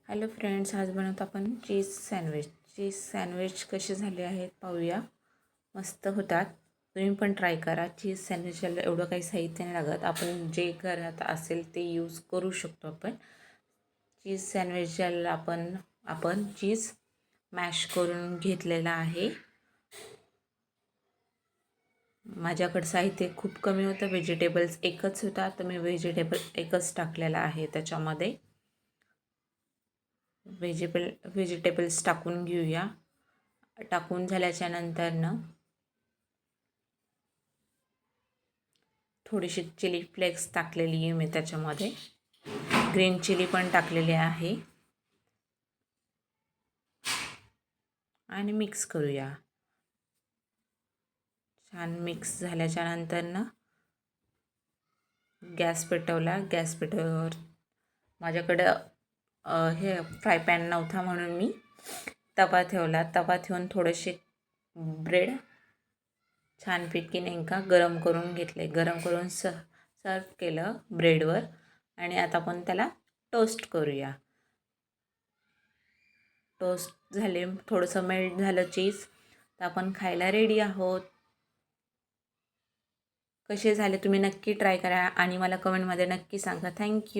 Hello friends, आज बनवतो आपण चीज सँडविच. चीज सँडविच कसे झाले आहेत पाहूया. मस्त होतात. तुम्ही पण ट्राय करा. चीज सँडविचला एवढं काही साहित्य नाही लागत. आपण जे घरात असेल ते यूज करू शकतो. आपण चीज सँडविचला आपण चीज मॅश करून घेतलेला आहे. माझ्याकडं साहित्य खूप कमी होतं. व्हेजिटेबल्स एकच होता, तर मी व्हेजिटेबल एकच टाकलेला आहे त्याच्यामध्ये. व्हेजिटेबल्स टाकून घेऊया. टाकून झाल्याच्या नंतरनं थोडीशी चिली फ्लेक्स टाकलेली आहे मी त्याच्यामध्ये. ग्रीन चिली पण टाकलेली आहे आणि मिक्स करूया. छान मिक्स झाल्याच्या नंतरनं गॅस पेटवला. गॅस पेटवल्यावर माझ्याकडं हे फ्राय पॅन नव्हता म्हणून मी तवा ठेवला. तवा ठेवून थोडेसे ब्रेड छानपैकी नेमका गरम करून घेतले. गरम करून सर्व केलं ब्रेडवर. आणि आता आपण त्याला टोस्ट करूया. टोस्ट झाले, थोडंसं मेल्ट झालं चीज, तर आपण खायला रेडी आहोत. कसे झाले तुम्ही नक्की ट्राय करा आणि मला कमेंटमध्ये नक्की सांगा. थँक्यू.